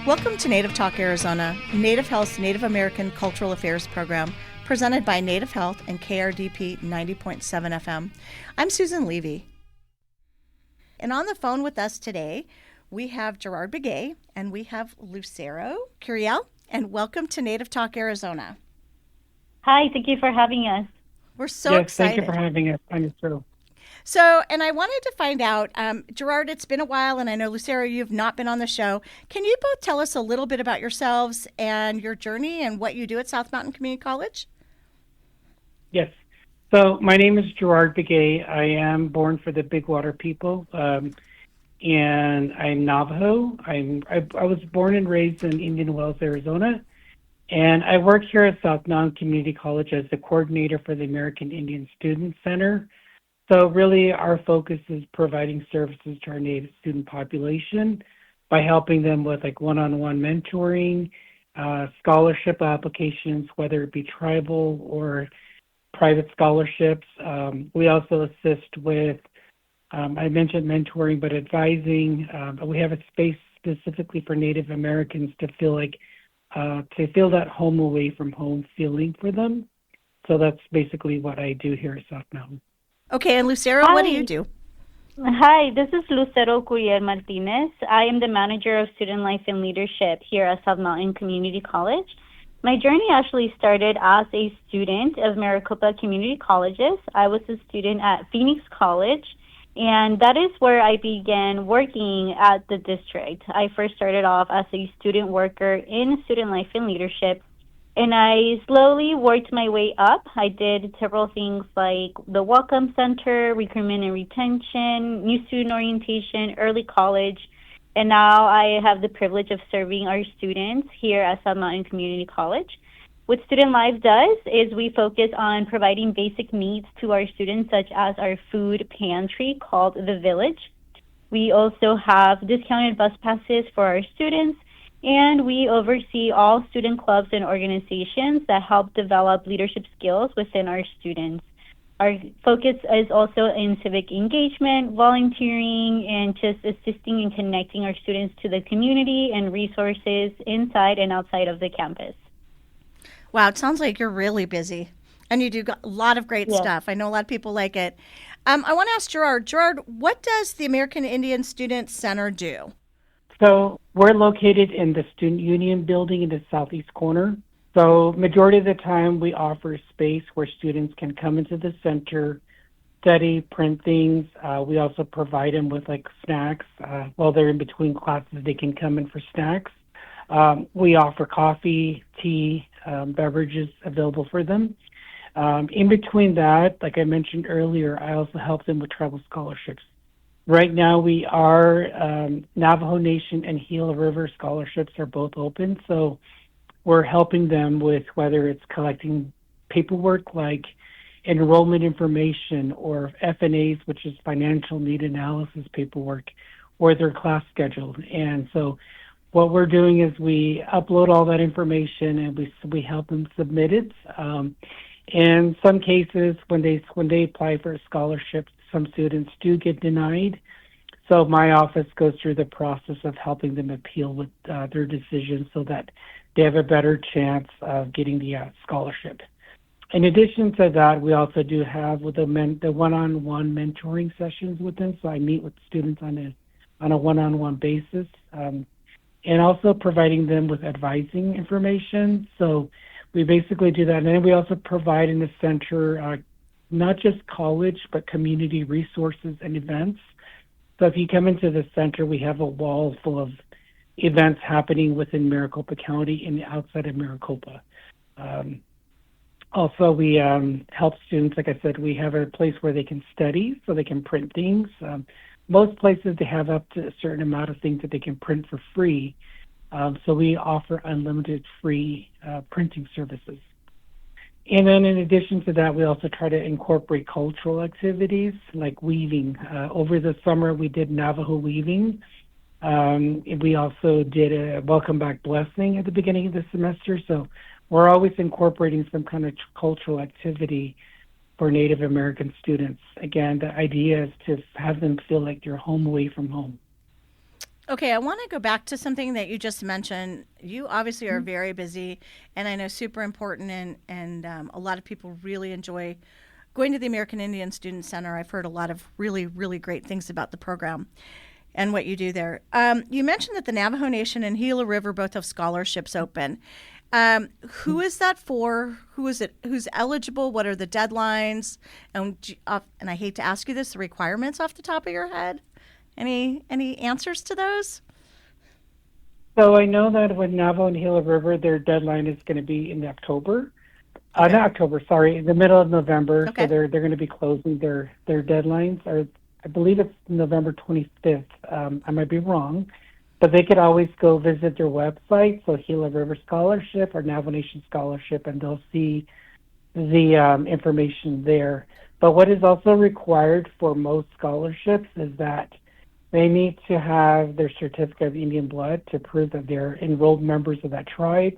Welcome to Native Talk Arizona, Native Health's Native American Cultural Affairs program, presented by Native Health and KRDP 90.7 FM. I'm Susan Levy. And on the phone with us today, we have Gerard Begay and we have Lucero Curiel, and welcome to Native Talk Arizona. Hi, thank you for having us. We're so excited. Thank you for having us. I'm Lucero. So, and I wanted to find out, Gerard, it's been a while, and I know, Lucero, you've not been on the show. Can you both tell us a little bit about yourselves and your journey and what you do at South Mountain Community College? Yes. So my name is Gerard Begay. I am born for the Big Water people, and I'm Navajo. I was born and raised in Indian Wells, Arizona, and I work here at South Mountain Community College as the coordinator for the American Indian Student Center. So really our focus is providing services to our Native student population by helping them with like one-on-one mentoring, scholarship applications, whether it be tribal or private scholarships. We also assist with, I mentioned mentoring, but advising. We have a space specifically for Native Americans to feel that home away from home feeling for them. So that's basically what I do here at South Mountain. Okay, and Lucero, Hi. what do you do? Hi, this is Lucero Curiel Martinez. I am the manager of student life and leadership here at South Mountain Community College. My journey actually started as a student of Maricopa Community Colleges. I was a student at Phoenix College, and that is where I began working at the district. I first started off as a student worker in student life and leadership, and I slowly worked my way up. I did several things like the Welcome Center, recruitment and retention, new student orientation, early college, and now I have the privilege of serving our students here at South Mountain Community College. What Student Life does is we focus on providing basic needs to our students, such as our food pantry called The Village. We also have discounted bus passes for our students, and we oversee all student clubs and organizations that help develop leadership skills within our students. Our focus is also in civic engagement, volunteering, and just assisting and connecting our students to the community and resources inside and outside of the campus. Wow, it sounds like you're really busy, and you do a lot of great stuff. I know a lot of people like it. I want to ask Gerard. Gerard, what does the American Indian Student Center do? So we're located in the Student Union building in the southeast corner. So majority of the time we offer space where students can come into the center, study, print things. We also provide them with like snacks. While they're in between classes, they can come in for snacks. We offer coffee, tea, beverages available for them. In between that, like I mentioned earlier, I also help them with travel scholarships. Right now, we are Navajo Nation and Gila River scholarships are both open. So we're helping them with whether it's collecting paperwork like enrollment information or FNAs, which is financial need analysis paperwork, or their class schedule. And so what we're doing is we upload all that information and we help them submit it. In some cases, when they apply for a scholarship, some students do get denied. So my office goes through the process of helping them appeal with their decision so that they have a better chance of getting the scholarship. In addition to that, we also do have the one-on-one mentoring sessions with them. So I meet with students on a one-on-one basis, and also providing them with advising information. So we basically do that. And then we also provide in the center not just college, but community resources and events. So if you come into the center, we have a wall full of events happening within Maricopa County and outside of Maricopa. Also, we help students, like I said, we have a place where they can study, so they can print things. Most places, they have up to a certain amount of things that they can print for free. So we offer unlimited free printing services. And then in addition to that, we also try to incorporate cultural activities like weaving. Over the summer, we did Navajo weaving. We also did a welcome back blessing at the beginning of the semester. So we're always incorporating some kind of cultural activity for Native American students. Again, the idea is to have them feel like they're home away from home. Okay, I want to go back to something that you just mentioned. You obviously are very busy, and I know super important, and a lot of people really enjoy going to the American Indian Student Center. I've heard a lot of really, really great things about the program and what you do there. You mentioned that the Navajo Nation and Gila River both have scholarships open. Who is that for? Who is it? Who's eligible? What are the deadlines? And I hate to ask you this, the requirements off the top of your head. Any answers to those? So I know that with Navajo and Gila River, their deadline is going to be in October. Okay. Not October, sorry, in the middle of November. Okay. So they're going to be closing their deadlines. Or I believe it's November 25th. I might be wrong, but they could always go visit their website, so Gila River Scholarship or Navajo Nation Scholarship, and they'll see the information there. But what is also required for most scholarships is that they need to have their certificate of Indian blood to prove that they're enrolled members of that tribe.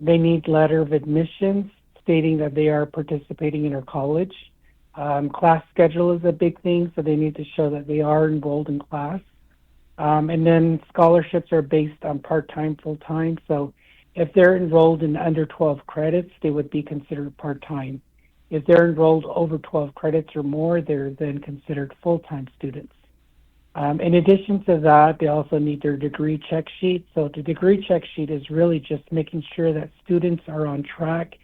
They need letter of admissions stating that they are participating in our college. Class schedule is a big thing, so they need to show that they are enrolled in class. And then scholarships are based on part-time, full-time. So if they're enrolled in under 12 credits, they would be considered part-time. If they're enrolled over 12 credits or more, they're then considered full-time students. In addition to that, they also need their degree check sheet. So the degree check sheet is really just making sure that students are on track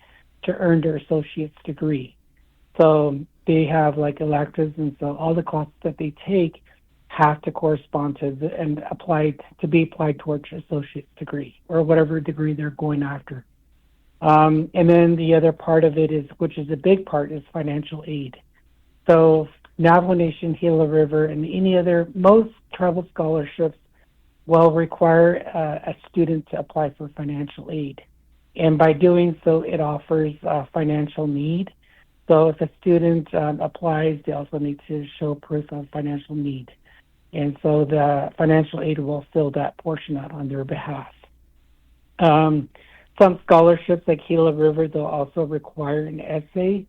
to earn their associate's degree. So they have like electives, and so all the classes that they take have to correspond to and be applied towards associate's degree or whatever degree they're going after. And then the other part of it is, which is a big part, is financial aid. So Navajo Nation, Gila River, and most tribal scholarships will require a student to apply for financial aid. And by doing so, it offers financial need. So if a student applies, they also need to show proof of financial need. And so the financial aid will fill that portion out on their behalf. Some scholarships like Gila River, they'll also require an essay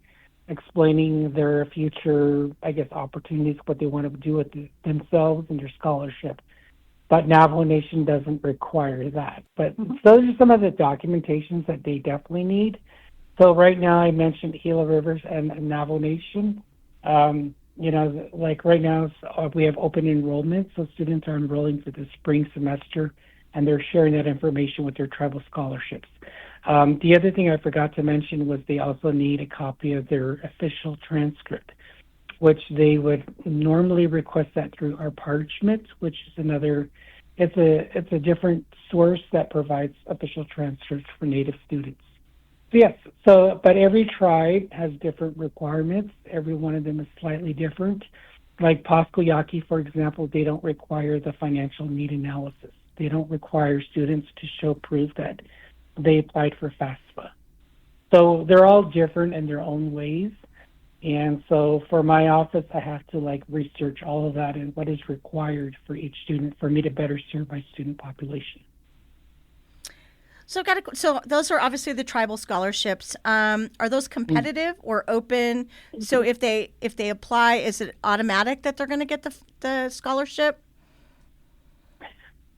explaining their future, opportunities, what they want to do with themselves and their scholarship. But Navajo Nation doesn't require that. But those are some of the documentations that they definitely need. So right now I mentioned Gila Rivers and Navajo Nation. Like right now we have open enrollment, so students are enrolling for the spring semester, and they're sharing that information with their tribal scholarships. The other thing I forgot to mention was they also need a copy of their official transcript, which they would normally request that through our parchment, which is it's a different source that provides official transcripts for Native students. But every tribe has different requirements. Every one of them is slightly different. Like Pasquayaki, for example, they don't require the financial need analysis. They don't require students to show proof that they applied for FAFSA. So they're all different in their own ways. And so for my office, I have to research all of that and what is required for each student for me to better serve my student population. So those are obviously the tribal scholarships. Are those competitive or open? So if they apply, is it automatic that they're going to get the scholarship?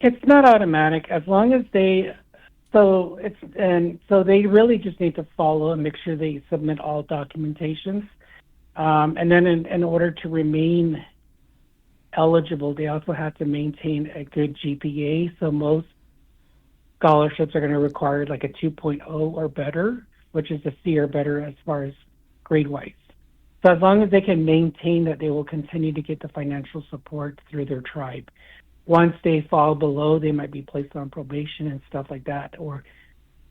It's not automatic as long as they. So they really just need to follow and make sure they submit all documentations, and then in order to remain eligible, they also have to maintain a good GPA. So most scholarships are going to require like a 2.0 or better, which is a C or better as far as grade-wise. So as long as they can maintain that, they will continue to get the financial support through their tribe. Once they fall below, they might be placed on probation and stuff like that,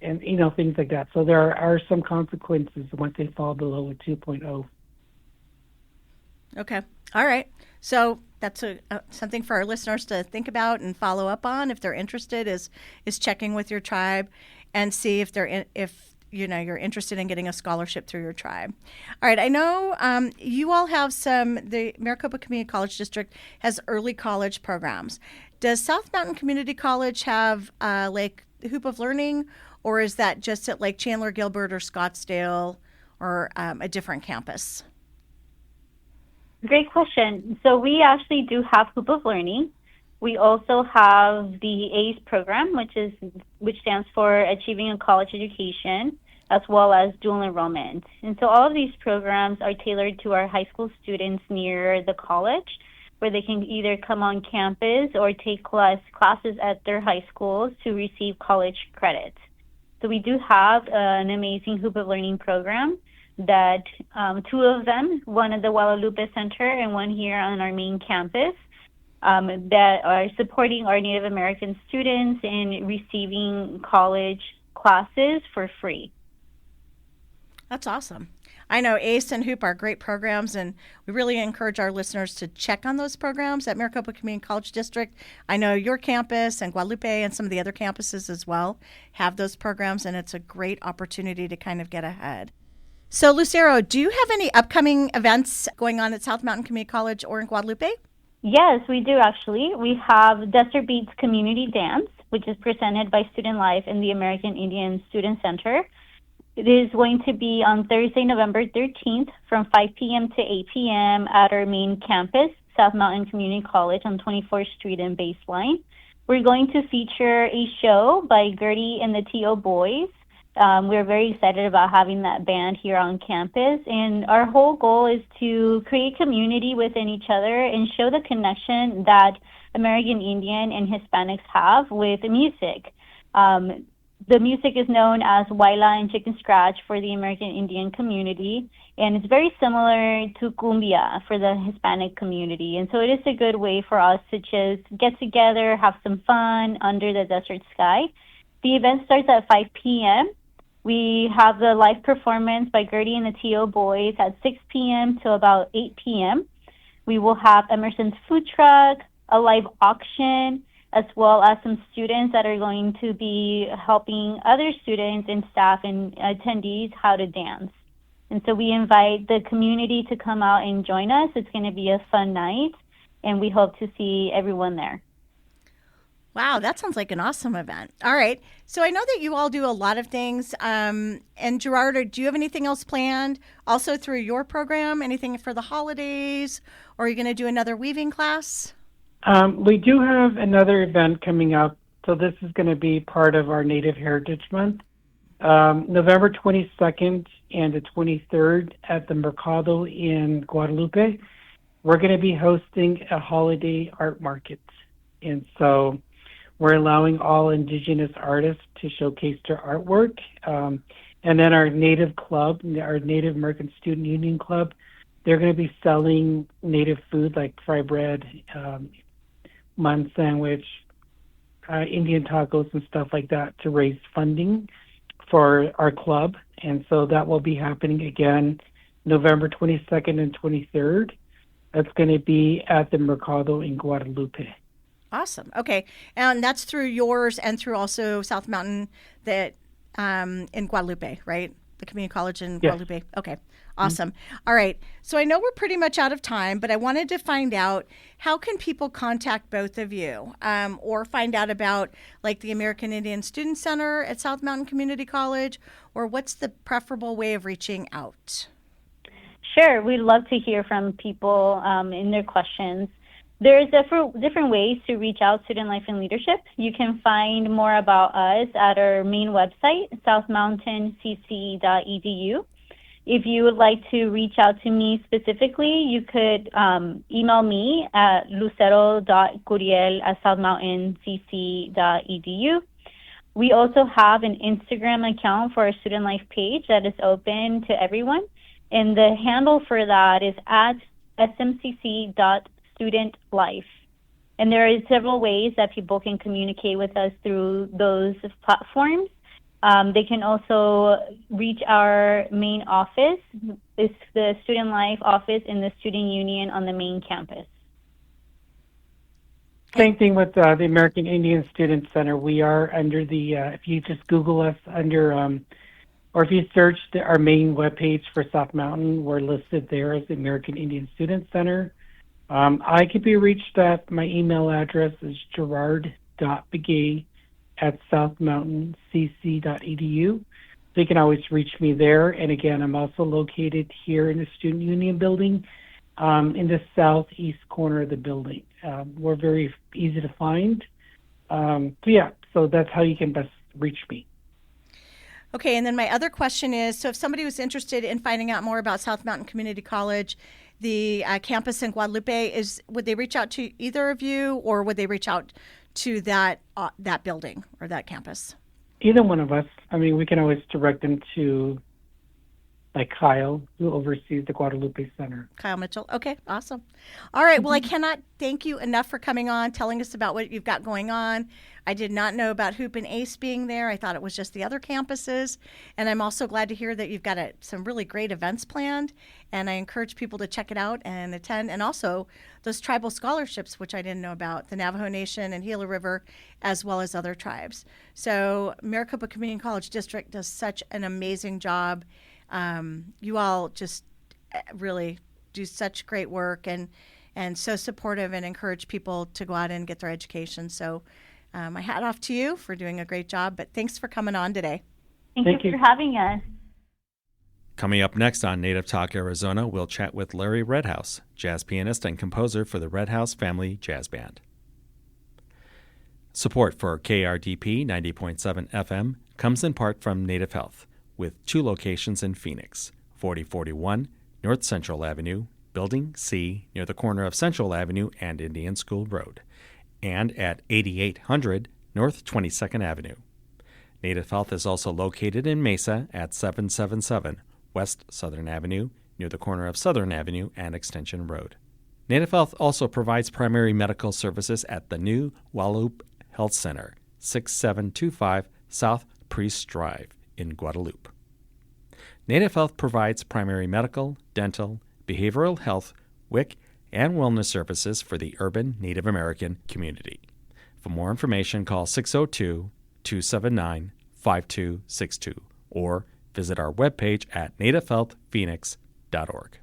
and things like that. So there are some consequences once they fall below a 2.0. Okay. All right. So that's something for our listeners to think about and follow up on if they're interested. Is checking with your tribe and see if you're interested in getting a scholarship through your tribe. All right. I know you all have the Maricopa Community College District has early college programs. Does South Mountain Community College have Hoop of Learning, or is that just at Chandler, Gilbert, or Scottsdale, or a different campus? Great question. So we actually do have Hoop of Learning. We also have the ACE program, which stands for Achieving a College Education, as well as dual enrollment. And so all of these programs are tailored to our high school students near the college, where they can either come on campus or take classes at their high schools to receive college credit. So we do have an amazing Hoop of Learning program that two of them, one at the Guadalupe Center and one here on our main campus, that are supporting our Native American students in receiving college classes for free. That's awesome. I know ACE and Hoop are great programs, and we really encourage our listeners to check on those programs at Maricopa Community College District. I know your campus and Guadalupe and some of the other campuses as well have those programs, and it's a great opportunity to kind of get ahead. So, Lucero, do you have any upcoming events going on at South Mountain Community College or in Guadalupe? Yes, we do actually. We have Desert Beats Community Dance, which is presented by Student Life in the American Indian Student Center. It is going to be on Thursday, November 13th from 5 p.m. to 8 p.m. at our main campus, South Mountain Community College on 24th Street and Baseline. We're going to feature a show by Gertie and the T.O. Boys. We're very excited about having that band here on campus, and our whole goal is to create community within each other and show the connection that American Indian and Hispanics have with music. The music is known as Waila and Chicken Scratch for the American Indian community, and it's very similar to cumbia for the Hispanic community. And so it is a good way for us to just get together, have some fun under the desert sky. The event starts at 5 p.m. We have the live performance by Gertie and the T.O. Boys at 6 p.m. to about 8 p.m. We will have Emerson's food truck, a live auction, as well as some students that are going to be helping other students and staff and attendees how to dance. And so we invite the community to come out and join us. It's going to be a fun night, and we hope to see everyone there. Wow, that sounds like an awesome event. All right. So I know that you all do a lot of things. And Gerard, do you have anything else planned also through your program? Anything for the holidays? Or are you going to do another weaving class? We do have another event coming up. So this is going to be part of our Native Heritage Month. November 22nd and the 23rd at the Mercado in Guadalupe, we're going to be hosting a holiday art market. And so we're allowing all Indigenous artists to showcase their artwork. And then our Native Club, our Native American Student Union Club, they're going to be selling Native food like fry bread, mun sandwich, Indian tacos and stuff like that to raise funding for our club. And so that will be happening again November 22nd and 23rd. That's going to be at the Mercado in Guadalupe. Awesome. Okay. And that's through yours and through also South Mountain that in Guadalupe, right? The community college in Guadalupe. Yes. Okay. Awesome. Mm-hmm. All right. So I know we're pretty much out of time, but I wanted to find out, how can people contact both of you or find out about like the American Indian Student Center at South Mountain Community College, or what's the preferable way of reaching out? Sure. We'd love to hear from people in their questions. There's different ways to reach out Student Life and Leadership. You can find more about us at our main website, southmountaincc.edu. If you would like to reach out to me specifically, you could email me at lucero.curiel@southmountaincc.edu. We also have an Instagram account for our Student Life page that is open to everyone. And the handle for that is at smcc.studentlife. And there are several ways that people can communicate with us through those platforms. They can also reach our main office. It's the Student Life office in the Student Union on the main campus. Same thing with the American Indian Student Center. We are under the, if you just Google us under, or if you search our main webpage for South Mountain, we're listed there as the American Indian Student Center. I can be reached at, my email address is gerard.begay@southmountaincc.edu. So you can always reach me there. And again, I'm also located here in the Student Union building in the southeast corner of the building. We're very easy to find. So that's how you can best reach me. Okay, and then my other question is, so if somebody was interested in finding out more about South Mountain Community College, the campus in Guadalupe, would they reach out to either of you, or would they reach out to that building or that campus? Either one of us. I mean, we can always direct them to Kyle, who oversees the Guadalupe Center. Kyle Mitchell. Okay, awesome. All right, well, I cannot thank you enough for coming on, telling us about what you've got going on. I did not know about Hoop and Ace being there. I thought it was just the other campuses. And I'm also glad to hear that you've got some really great events planned. And I encourage people to check it out and attend. And also those tribal scholarships, which I didn't know about, the Navajo Nation and Gila River, as well as other tribes. So Maricopa Community College District does such an amazing job. You all just really do such great work and so supportive, and encourage people to go out and get their education. So my hat off to you for doing a great job, but thanks for coming on today. Thank you for having us. Coming up next on Native Talk Arizona, we'll chat with Larry Redhouse, jazz pianist and composer for the Redhouse Family Jazz Band. Support for KRDP 90.7 FM comes in part from Native Health, with 2 locations in Phoenix, 4041 North Central Avenue, Building C, near the corner of Central Avenue and Indian School Road, and at 8800 North 22nd Avenue. Native Health is also located in Mesa at 777 West Southern Avenue, near the corner of Southern Avenue and Extension Road. Native Health also provides primary medical services at the new Guadalupe Health Center, 6725 South Priest Drive in Guadalupe. Native Health provides primary medical, dental, behavioral health, WIC, and wellness services for the urban Native American community. For more information, call 602-279-5262 or visit our webpage at nativehealthphoenix.org.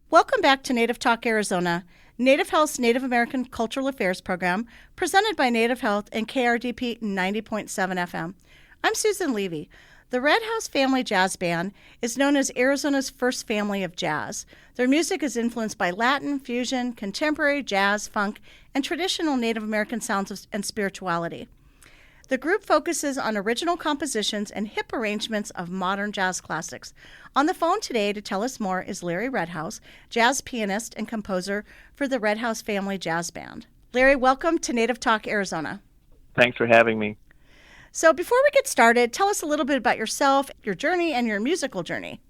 Welcome back to Native Talk Arizona, Native Health's Native American Cultural Affairs program, presented by Native Health and KRDP 90.7 FM. I'm Susan Levy. The Redhouse Family Jazz Band is known as Arizona's first family of jazz. Their music is influenced by Latin, fusion, contemporary jazz, funk, and traditional Native American sounds and spirituality. The group focuses on original compositions and hip arrangements of modern jazz classics. On the phone today to tell us more is Larry Redhouse, jazz pianist and composer for the Redhouse Family Jazz Band. Larry, welcome to Native Talk Arizona. Thanks for having me. So before we get started, tell us a little bit about yourself, your journey, and your musical journey.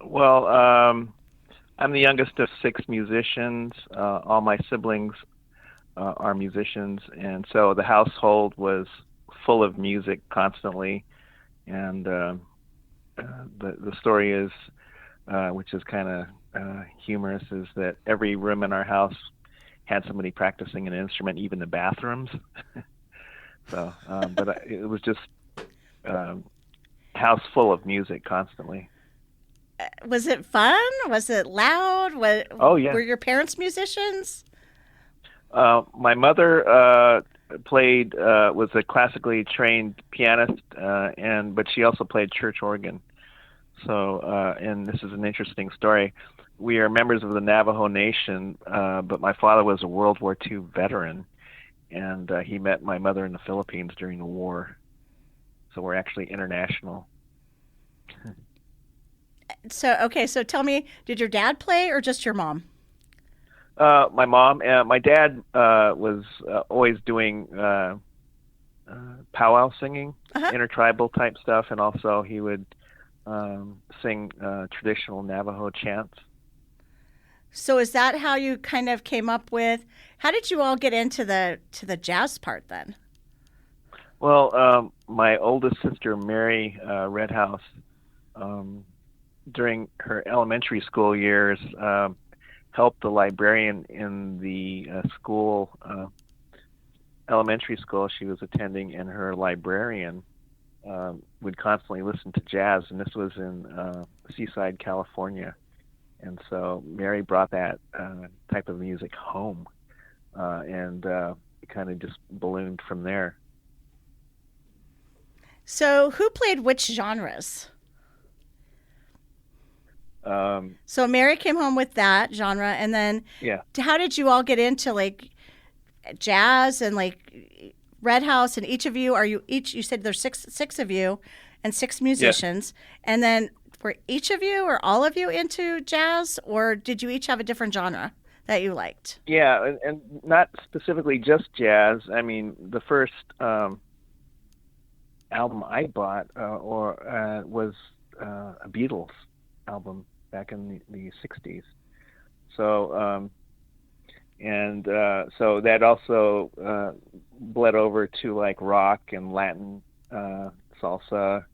Well, I'm the youngest of 6 musicians. All my siblings are musicians, and so the household was full of music constantly. And the story is, which is kind of humorous, is that every room in our house had somebody practicing an instrument, even the bathrooms. So, but it was just house full of music constantly. Was it fun? Was it loud? Oh, yeah. Were your parents musicians? My mother was a classically trained pianist, but she also played church organ. So, and this is an interesting story. We are members of the Navajo Nation, but my father was a World War II veteran, and he met my mother in the Philippines during the war. So we're actually international. So tell me, did your dad play or just your mom? My mom. My dad was always doing powwow singing, Uh-huh. intertribal type stuff, and also he would sing traditional Navajo chants. So is that how you kind of came up with? How did you all get into the jazz part then? Well, my oldest sister, Mary Redhouse, during her elementary school years, helped the librarian in the elementary school she was attending, and her librarian would constantly listen to jazz, and this was in Seaside, California. And so Mary brought that type of music home, and it kind of just ballooned from there. So who played which genres? So Mary came home with that genre, and then Yeah. how did you all get into like jazz and like Redhouse? And each of you, are you each? You said there's six of you, and six musicians, and then were each of you or all of you into jazz, or did you each have a different genre that you liked? Yeah, and not specifically just jazz. I mean, the first album I bought was a Beatles album back in the 60s. So, so that also bled over to like rock and Latin, salsa,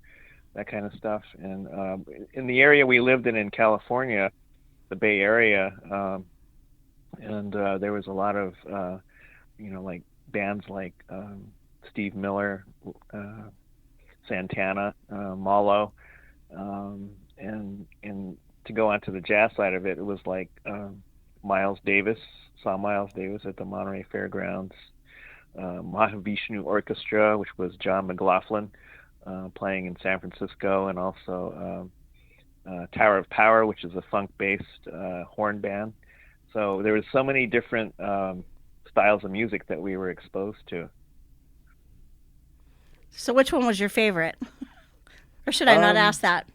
that kind of stuff. And in the area we lived in California, the Bay Area, and there was a lot of, like bands like Steve Miller, Santana, Malo, and to go onto the jazz side of it, it was like Miles Davis. Saw Miles Davis at the Monterey Fairgrounds. Mahavishnu Orchestra, which was John McLaughlin playing in San Francisco, and also Tower of Power, which is a funk-based horn band. So there was so many different styles of music that we were exposed to. So which one was your favorite? Or should I not ask that?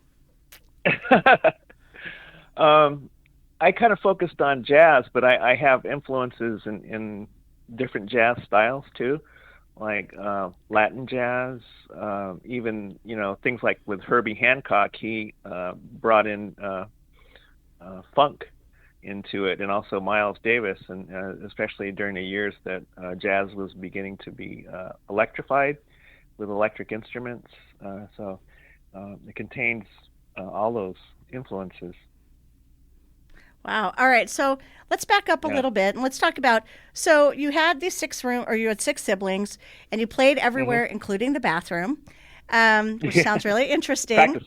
I kind of focused on jazz, but I have influences in different jazz styles too, like Latin jazz, even things like with Herbie Hancock, he brought in funk into it, and also Miles Davis, and especially during the years that jazz was beginning to be electrified with electric instruments. So it contains all those influences. Wow. All right. So let's back up a little bit and let's talk about. So you had these you had six siblings, and you played everywhere, including the bathroom, which sounds really interesting.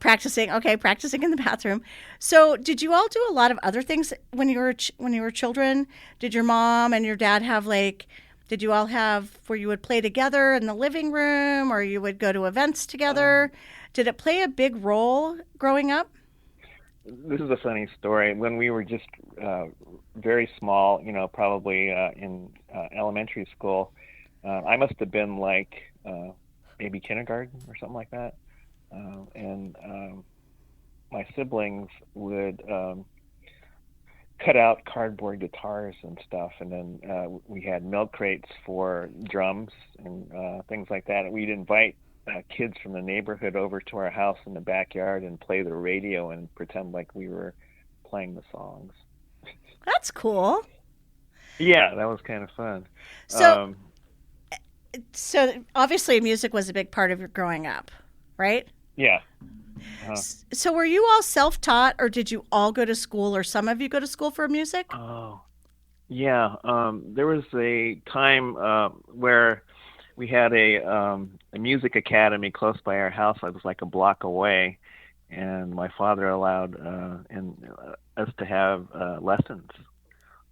Practicing. Okay, practicing in the bathroom. So did you all do a lot of other things when you were children? Did your mom and your dad have did you all have where you would play together in the living room, or you would go to events together? Did it play a big role growing up? This is a funny story. When we were just very small, probably in elementary school, I must have been maybe kindergarten or something like that. And my siblings would cut out cardboard guitars and stuff, and then we had milk crates for drums and things like that. And we'd invite kids from the neighborhood over to our house in the backyard and play the radio and pretend like we were playing the songs. That's cool. Yeah, that was kind of fun. So obviously music was a big part of your growing up, right? Yeah. So were you all self-taught, or did you all go to school, or some of you go to school for music? Oh, yeah. There was a time where we had a music academy close by our house. I was like a block away, and my father allowed us to have lessons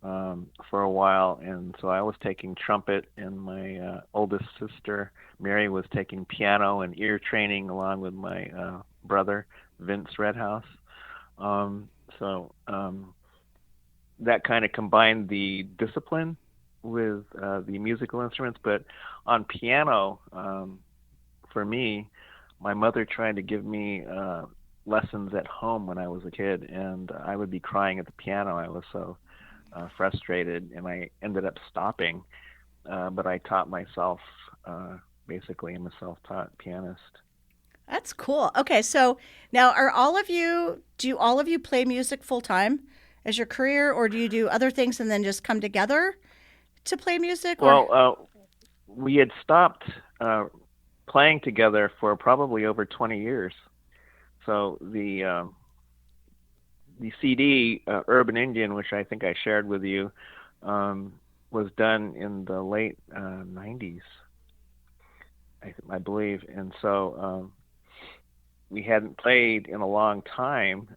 for a while. And so I was taking trumpet, and my oldest sister, Mary, was taking piano and ear training along with my brother, Vince Redhouse. So that kind of combined the discipline with the musical instruments. But on piano, for me, my mother tried to give me lessons at home when I was a kid, and I would be crying at the piano. I was so frustrated, and I ended up stopping. But I taught myself basically I'm a self-taught pianist. That's cool. Okay, so now do all of you play music full time as your career, or do you do other things and then just come together to play music? Well, we had stopped playing together for probably over 20 years. So the CD, Urban Indian, which I think I shared with you, was done in the late 90s, I believe. And so we hadn't played in a long time,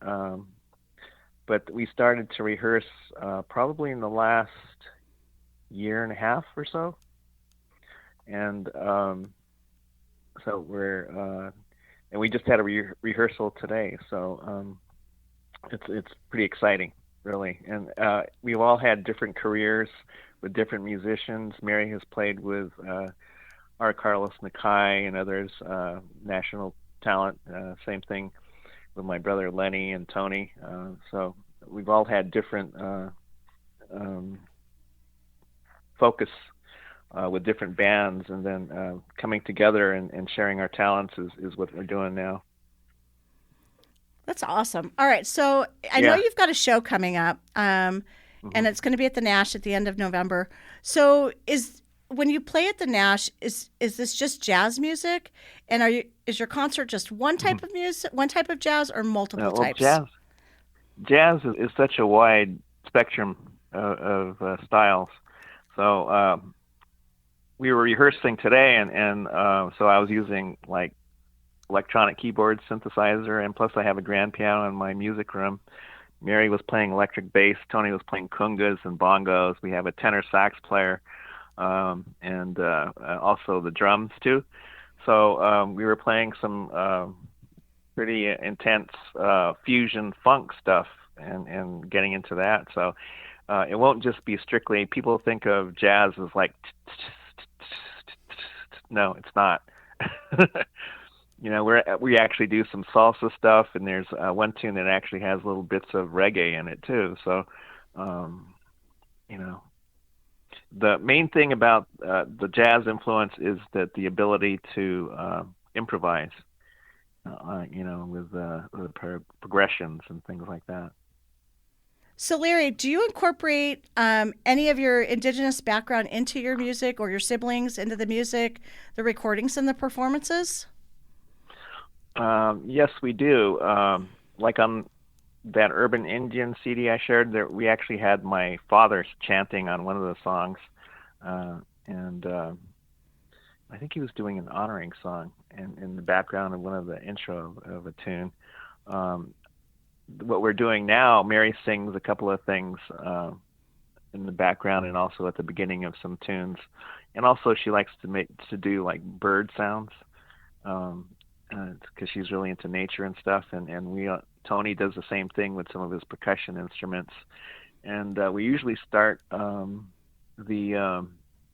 but we started to rehearse probably in the last year and a half or so. And so and we just had a rehearsal today. So it's pretty exciting, really. And we've all had different careers with different musicians. Mary has played with our Carlos Nakai and others, national talent. Same thing with my brother Lenny and Tony. So we've all had different focus with different bands, and then coming together and sharing our talents is what we're doing now. That's awesome. All right, so I know you've got a show coming up, and it's going to be at the Nash at the end of November. So when you play at the Nash, is this just jazz music, and is your concert just one type of music, one type of jazz, or multiple types? Jazz is such a wide spectrum of styles. So we were rehearsing today, and so I was using like electronic keyboard synthesizer, and plus I have a grand piano in my music room. Mary was playing electric bass. Tony was playing congas and bongos. We have a tenor sax player, and also the drums too. So we were playing some pretty intense fusion funk stuff and getting into that. So it won't just be strictly, people think of jazz as like, no, it's not. You know, we actually do some salsa stuff, and there's one tune that actually has little bits of reggae in it too. So, you know, the main thing about the jazz influence is that the ability to improvise, you know, with progressions and things like that. So, Larry, do you incorporate any of your indigenous background into your music, or your siblings into the music, the recordings, and the performances? Yes, we do. Like on that Urban Indian CD I shared, there we actually had my father chanting on one of the songs, and I think he was doing an honoring song in the background of one of the intro of a tune. What we're doing now, Mary sings a couple of things in the background and also at the beginning of some tunes, and also she likes to do like bird sounds. Because she's really into nature and stuff, and Tony does the same thing with some of his percussion instruments, and we usually start the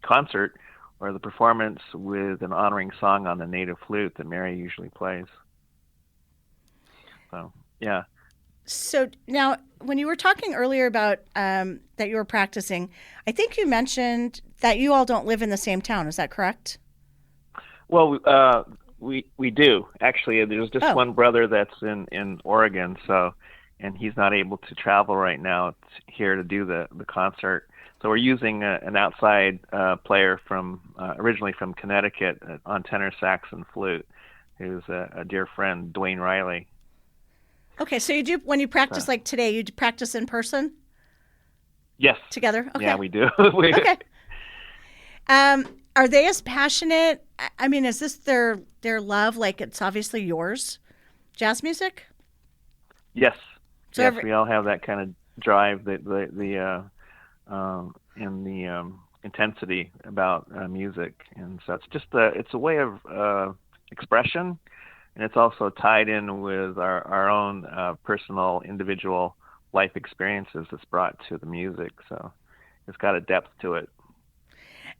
concert or the performance with an honoring song on the native flute that Mary usually plays. So yeah. So now, when you were talking earlier about that you were practicing, I think you mentioned that you all don't live in the same town. Is that correct? Well, we do actually. There's just one brother that's in Oregon, so, and he's not able to travel right now here to do the concert. So we're using an outside player from originally from Connecticut on tenor sax and flute, who's a dear friend, Dwayne Riley. Okay, so you do, when you practice like today, you practice in person? Yes. Together? Okay. Yeah, we do. Okay. Are they as passionate? I mean, is this their love? Like, it's obviously yours, jazz music? Yes. So yes, we all have that kind of drive, the intensity about music, and so it's just it's a way of expression, and it's also tied in with our own personal, individual life experiences that's brought to the music. So it's got a depth to it.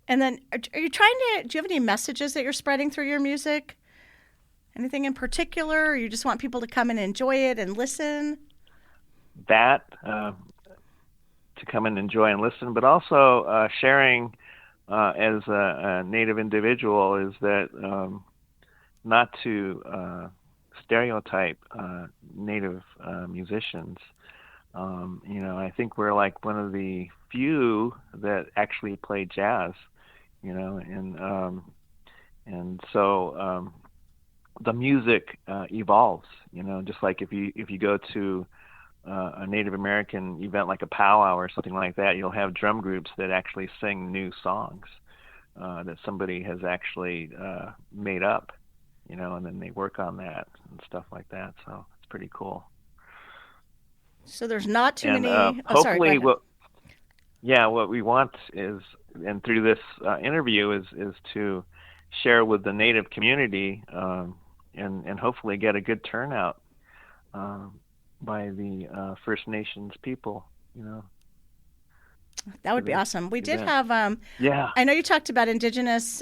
And then, do you have any messages that you're spreading through your music? Anything in particular, or you just want people to come and enjoy it and listen? That, to come and enjoy and listen, but also sharing as a Native individual is that not to stereotype Native musicians. I think we're like one of the few that actually play jazz, and so the music evolves, just like if you go to a Native American event like a powwow or something like that, you'll have drum groups that actually sing new songs that somebody has actually made up, and then they work on that and stuff like that. So it's pretty cool. So there's not too many. Hopefully, what we want is, and through this interview, is to share with the Native community and hopefully get a good turnout by the First Nations people. That would be awesome. We did have. I know you talked about Indigenous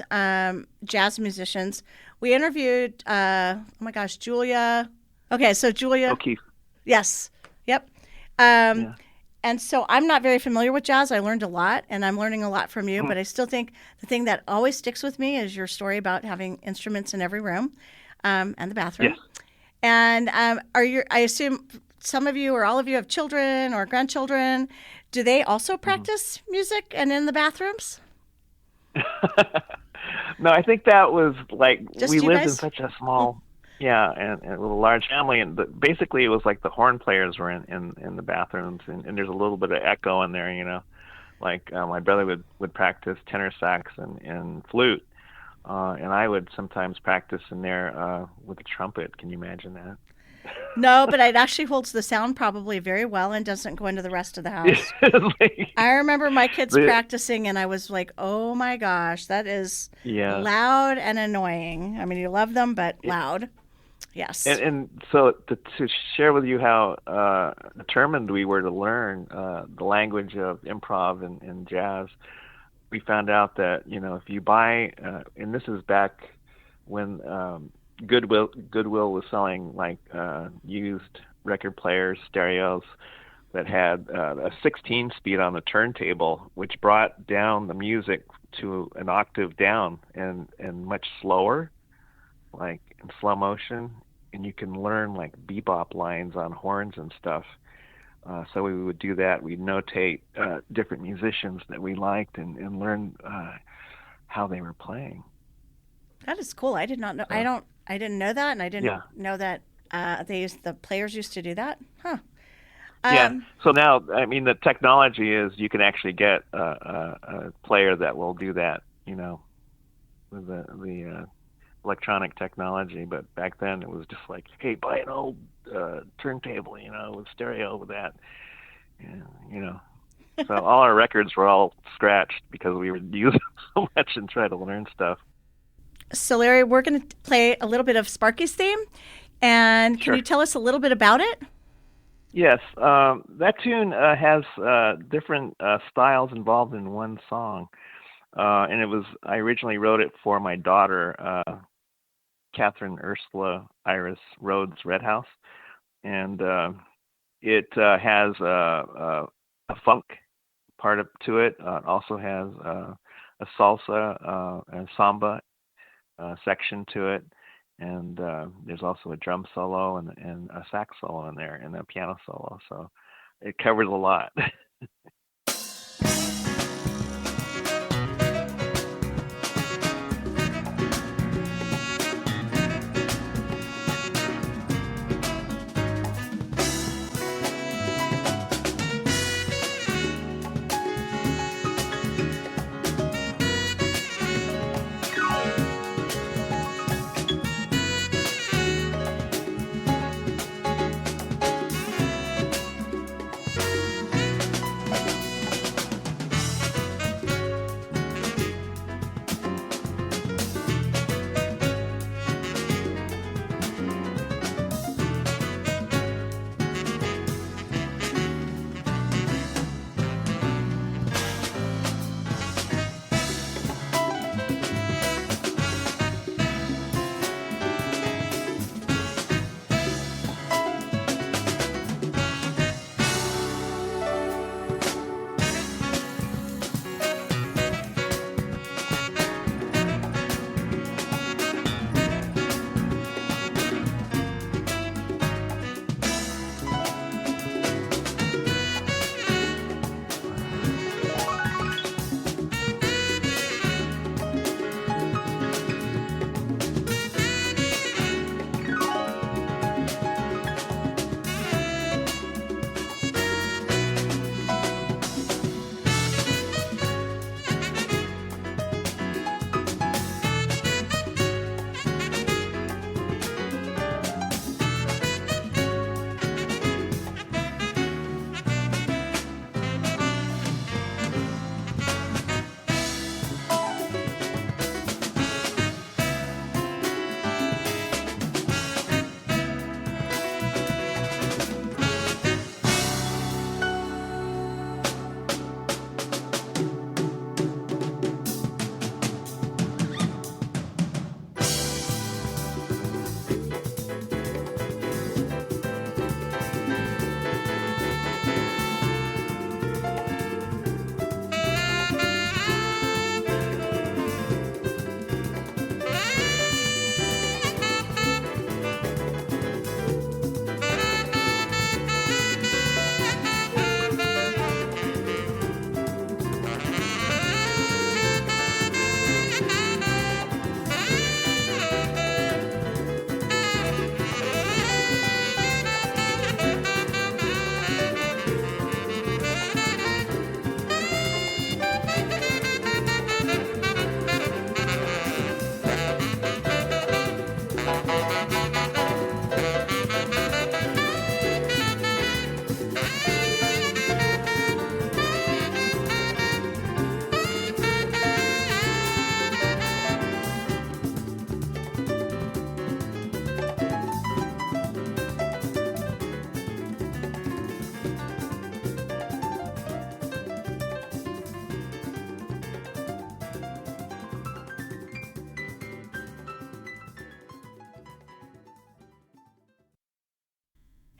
jazz musicians. We interviewed. Julia. Okay, so Julia O'Keefe. Yes. Yep. And so I'm not very familiar with jazz. I learned a lot, and I'm learning a lot from you. But I still think the thing that always sticks with me is your story about having instruments in every room and the bathroom. Yes. And I assume some of you or all of you have children or grandchildren. Do they also practice music and in the bathrooms? No, I think that was like Just we you lived guys? in such a small. Yeah, and a little large family, and basically it was like the horn players were in the bathrooms, and there's a little bit of echo in there, Like my brother would practice tenor sax and flute, and I would sometimes practice in there with a trumpet. Can you imagine that? No, but it actually holds the sound probably very well and doesn't go into the rest of the house. I remember my kids practicing, and I was like, oh my gosh, that is loud and annoying. I mean, you love them, but loud. Yes. And so to share with you how determined we were to learn the language of improv and jazz, we found out that, if you buy, and this is back when Goodwill was selling like used record players, stereos that had a 16 speed on the turntable, which brought down the music to an octave down and much slower, like in slow motion, and you can learn like bebop lines on horns and stuff. So we would do that. We'd notate different musicians that we liked and learn how they were playing. That is cool. I did not know. I didn't know that, and I didn't know that the players used to do that. Huh. Yeah. So now, I mean, the technology is you can actually get a player that will do that, with the electronic technology. But back then, it was just like, hey, buy an old turntable, with stereo with that, and, So all our records were all scratched because we were using so much and trying to learn stuff. So, Larry, we're going to play a little bit of Sparky's theme, and can you tell us a little bit about it? Yes, that tune has different styles involved in one song, and I originally wrote it for my daughter, Catherine Ursula Iris Rhodes Redhouse, and it has a funk part to it. It also has a salsa and samba section to it, and there's also a drum solo and a sax solo in there and a piano solo, so it covers a lot.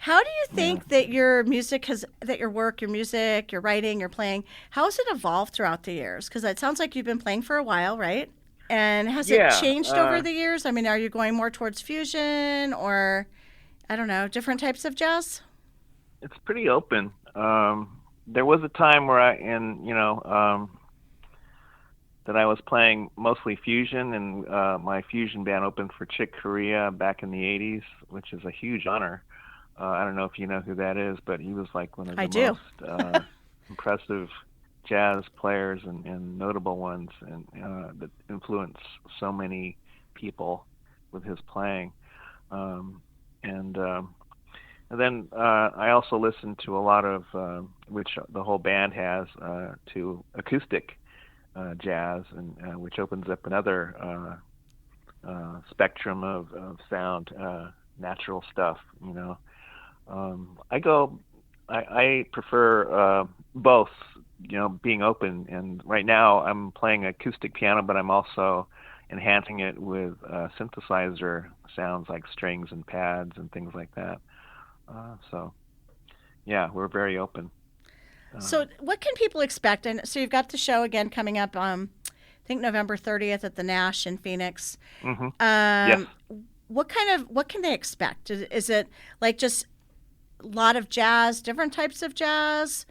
How do you think that your music that your work, your music, your writing, your playing, how has it evolved throughout the years? Because it sounds like you've been playing for a while, right? And has it changed over the years? I mean, are you going more towards fusion or, I don't know, different types of jazz? It's pretty open. There was a time where that I was playing mostly fusion, and my fusion band opened for Chick Corea back in the 80s, which is a huge honor. I don't know if you know who that is, but he was like one of the most impressive jazz players and notable ones, and that influenced so many people with his playing. And then I also listened to a lot of, which the whole band has, to acoustic jazz, and which opens up another spectrum of sound, natural stuff. I prefer both. Being open. And right now I'm playing acoustic piano, but I'm also enhancing it with synthesizer sounds like strings and pads and things like that. So, yeah, we're very open. So what can people expect? And so you've got the show again coming up, I think November 30th at the Nash in Phoenix. Mm-hmm. Yes. What can they expect? Is it like just a lot of jazz, different types of jazz?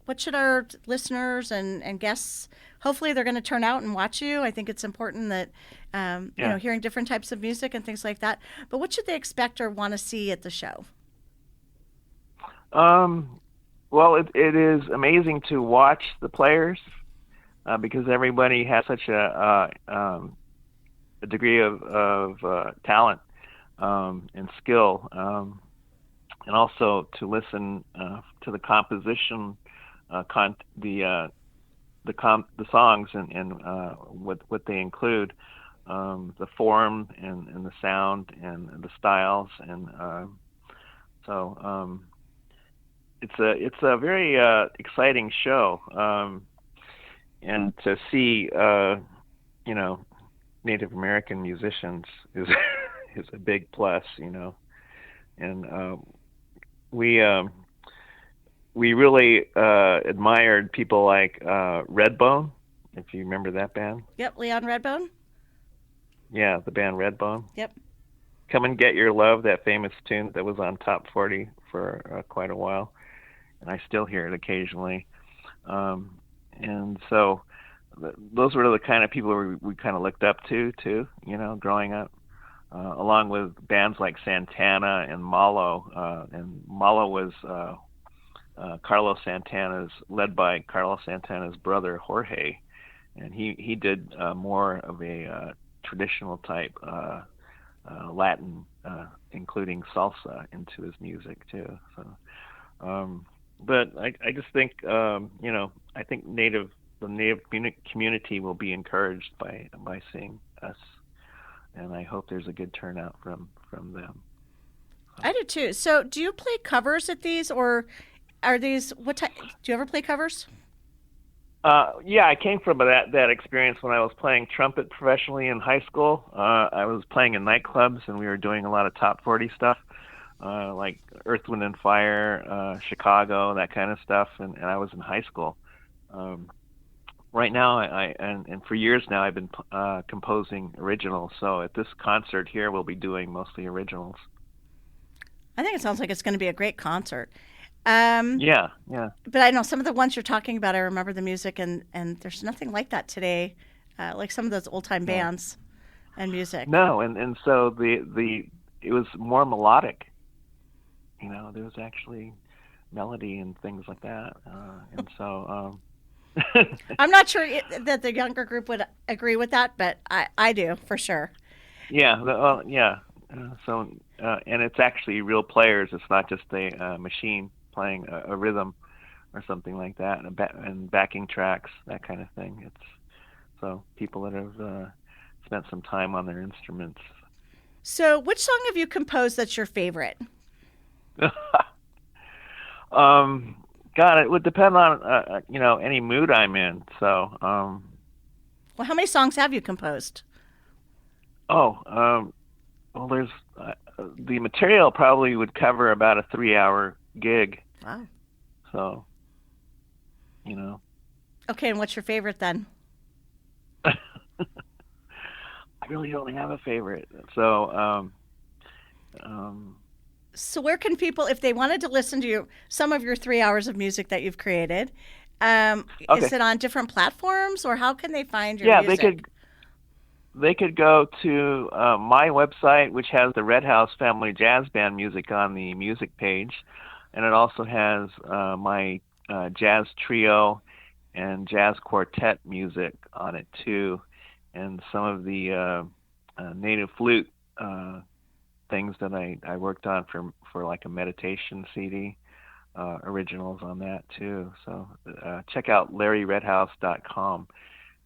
What should our listeners and guests, hopefully they're going to turn out and watch you. I think it's important that, hearing different types of music and things like that. But what should they expect or want to see at the show? Well, it is amazing to watch the players because everybody has such a degree of talent and skill, and also to listen to the composition, the songs and what they include, the form and the sound and the styles, and so. It's a very exciting show, and to see Native American musicians is is a big plus, and we really admired people like Redbone, if you remember that band. Yep, Leon Redbone. Yeah, the band Redbone. Yep. Come and Get Your Love, that famous tune that was on Top 40 for quite a while. And I still hear it occasionally. And so those were the kind of people we kind of looked up to, too, growing up, along with bands like Santana and Malo. And Malo was led by Carlos Santana's brother, Jorge. And he did more of a traditional type Latin, including salsa, into his music, too. So. But I just think, I think the Native community will be encouraged by seeing us, and I hope there's a good turnout from them. I do too. So, do you play covers at these, or are these do you ever play covers? Yeah, I came from that experience when I was playing trumpet professionally in high school. I was playing in nightclubs, and we were doing a lot of top 40 stuff. Like Earth, Wind, and Fire, Chicago, that kind of stuff, and I was in high school. Right now, and for years now, I've been composing originals. So at this concert here, we'll be doing mostly originals. I think it sounds like it's going to be a great concert. Yeah. But I know some of the ones you're talking about, I remember the music, and there's nothing like that today, like some of those old-time bands and music. No, and so it was more melodic. There was actually melody and things like that, and so. I'm not sure that the younger group would agree with that, but I do for sure. Yeah, so and it's actually real players. It's not just a machine playing a rhythm or something like that, and backing tracks, that kind of thing. It's so people that have spent some time on their instruments. So, which song have you composed that's your favorite? God, it would depend on any mood I'm in. So, well, how many songs have you composed? Well, there's the material probably would cover about a 3-hour gig. Wow. So, Okay, and what's your favorite then? I really don't have a favorite. So, So where can people, if they wanted to listen to some of your 3 hours of music that you've created, is it on different platforms, or how can they find your music? They could go to my website, which has the Redhouse Family Jazz Band music on the music page, and it also has my jazz trio and jazz quartet music on it too, and some of the native flute things that I worked on for like a meditation CD, originals on that too. So check out LarryRedhouse.com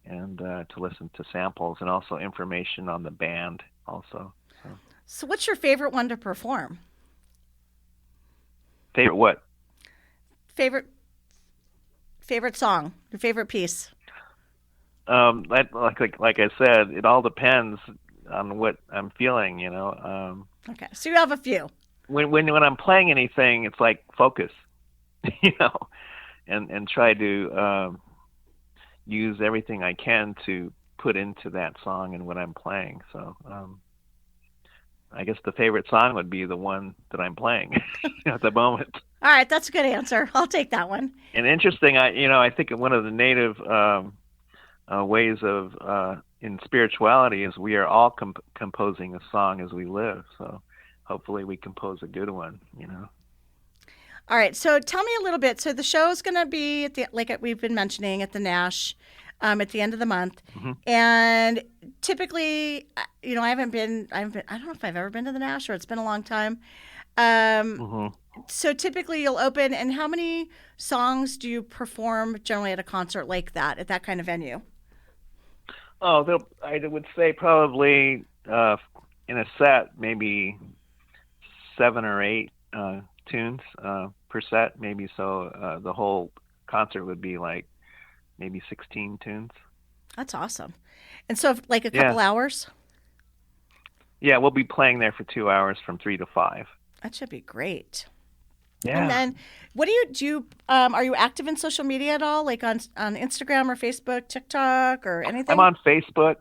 and to listen to samples and also information on the band also. So what's your favorite one to perform? Favorite what? Favorite song, your favorite piece? Like I said, it all depends on what I'm feeling, Okay, so you have a few. When I'm playing anything, it's like focus, and try to use everything I can to put into that song and what I'm playing. So I guess the favorite song would be the one that I'm playing at the moment. All right, that's a good answer. I'll take that one. And interesting, I think one of the native ways of in spirituality is we are all composing a song as we live. So hopefully we compose a good one, All right, so tell me a little bit. So the show is going to be like we've been mentioning, at the Nash at the end of the month. Mm-hmm. And typically, I don't know if I've ever been to the Nash, or it's been a long time. So typically you'll open, and how many songs do you perform generally at a concert like that, at that kind of venue? Oh, I would say probably in a set, maybe 7 or 8 tunes per set, maybe. So the whole concert would be like maybe 16 tunes. That's awesome. And so like a couple hours? Yeah, we'll be playing there for 2 hours from 3 to 5. That should be great. Yeah. And then what do you do? Are you active in social media at all, like on Instagram or Facebook, TikTok, or anything? I'm on Facebook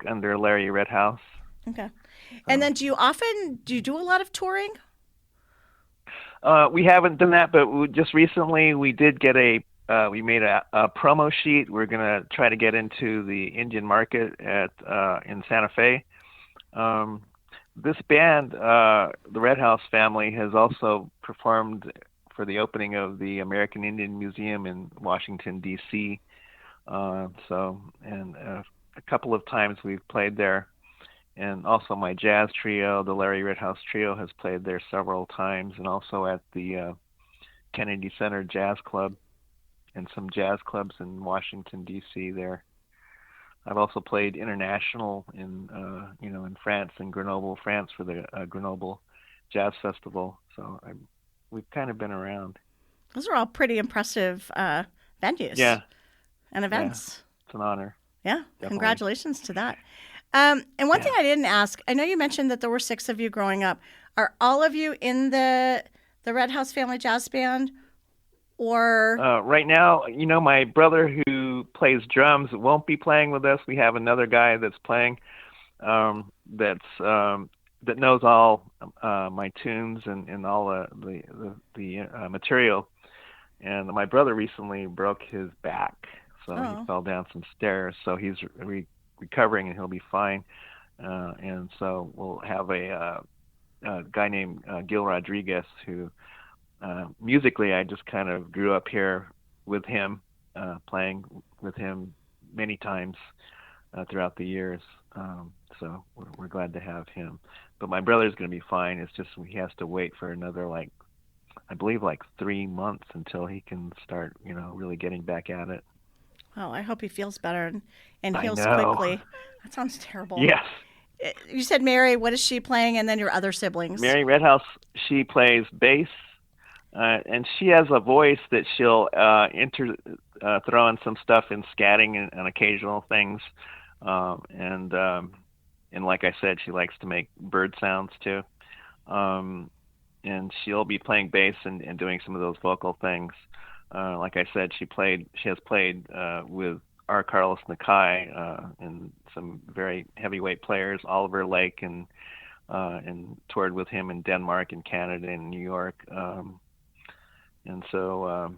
under Larry Redhouse. Okay. And then do you do a lot of touring? We haven't done that, but just recently we did get we made a promo sheet. We're going to try to get into the Indian market in Santa Fe. This band, the Redhouse Family, has also performed for the opening of the American Indian Museum in Washington, D.C. A couple of times we've played there. And also my jazz trio, the Larry Redhouse Trio, has played there several times, and also at the Kennedy Center Jazz Club and some jazz clubs in Washington, D.C. there. I've also played international in France, in Grenoble, France, for the Grenoble Jazz Festival. So we've kind of been around. Those are all pretty impressive venues. Yeah. And events. Yeah. It's an honor. Yeah. Definitely. Congratulations to that. And one thing I didn't ask, I know you mentioned that there were 6 of you growing up. Are all of you in the Redhouse Family Jazz Band? Or right now, my brother who plays drums won't be playing with us. We have another guy that's playing that knows all my tunes and all the material. And my brother recently broke his back, so he fell down some stairs. So he's recovering, and he'll be fine. And so we'll have a guy named Gil Rodriguez who. Musically, I just kind of grew up here with him, playing with him many times throughout the years. So we're glad to have him. But my brother's going to be fine. It's just he has to wait for another, I believe 3 months until he can start, really getting back at it. Oh, I hope he feels better and heals I know. quickly. That sounds terrible. Yes. You said Mary, what is she playing? And then your other siblings? Mary Redhouse, she plays bass. And she has a voice that she'll throw in some stuff in scatting and occasional things, and and like I said, she likes to make bird sounds too. And she'll be playing bass and doing some of those vocal things. Like I said, she has played with R. Carlos Nakai and some very heavyweight players, Oliver Lake, and toured with him in Denmark and Canada and New York. And so,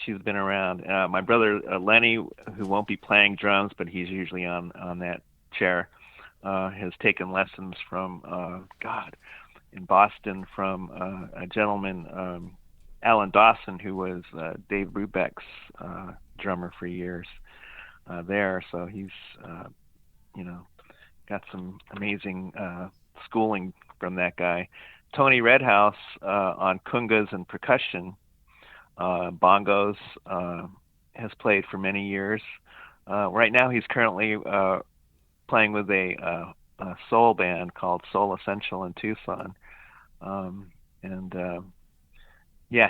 she's been around. My brother Lenny, who won't be playing drums, but he's usually on that chair, has taken lessons from in Boston from a gentleman, Alan Dawson, who was Dave Brubeck's drummer for years there. So he's got some amazing schooling from that guy. Tony Redhouse on congas and percussion, bongos, has played for many years. Right now he's currently playing with a soul band called Soul Essential in Tucson.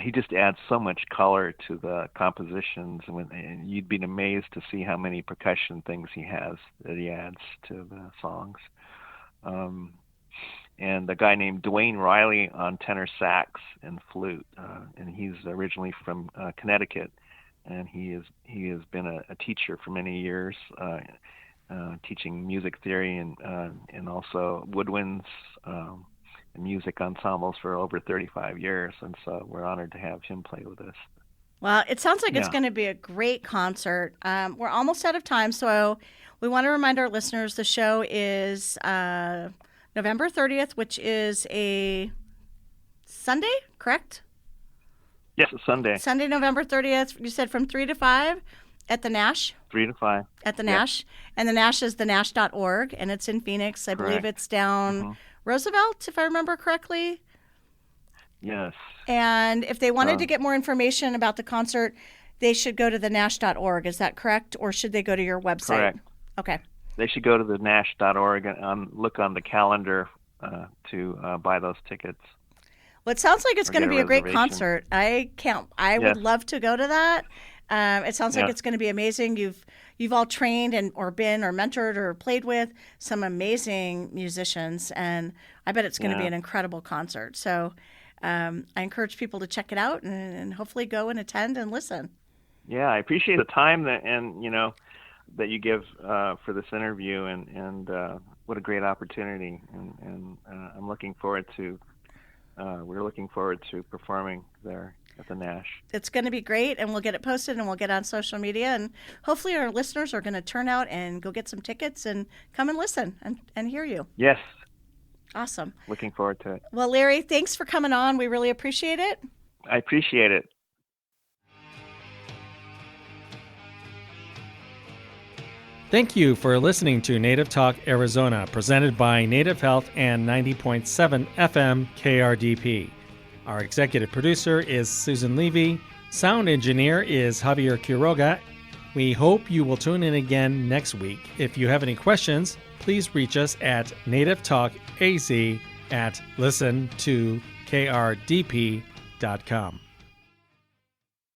He just adds so much color to the compositions, and you'd be amazed to see how many percussion things he has that he adds to the songs. And a guy named Dwayne Riley on tenor sax and flute, and he's originally from Connecticut, and he has been a teacher for many years, teaching music theory and also woodwinds and music ensembles for over 35 years, and so we're honored to have him play with us. Well, it sounds like it's going to be a great concert. We're almost out of time, so we want to remind our listeners the show is November 30th, which is a Sunday, correct? Yes, it's Sunday. Sunday, November 30th, you said from 3 to 5 at the Nash? 3 to 5. At the Nash. And the Nash is thenash.org, and it's in Phoenix. I believe it's down Roosevelt, if I remember correctly. Yes. And if they wanted to get more information about the concert, they should go to thenash.org. Is that correct? Or should they go to your website? Correct. Okay. They should go to thenash.org and look on the calendar to buy those tickets. Well, it sounds like it's going to be a great concert. I would love to go to that. It sounds like it's going to be amazing. You've all trained or been or mentored or played with some amazing musicians, and I bet it's going to be an incredible concert. So I encourage people to check it out and hopefully go and attend and listen. Yeah, I appreciate the time that you give for this interview, and what a great opportunity. And I'm looking forward to. We're looking forward to performing there at the Nash. It's going to be great, and we'll get it posted, and we'll get on social media, and hopefully our listeners are going to turn out and go get some tickets and come and listen and hear you. Yes. Awesome. Looking forward to it. Well, Larry, thanks for coming on. We really appreciate it. I appreciate it. Thank you for listening to Native Talk Arizona, presented by Native Health and 90.7 FM KRDP. Our executive producer is Susan Levy. Sound engineer is Javier Quiroga. We hope you will tune in again next week. If you have any questions, please reach us at nativetalkaz@listentokrdp.com.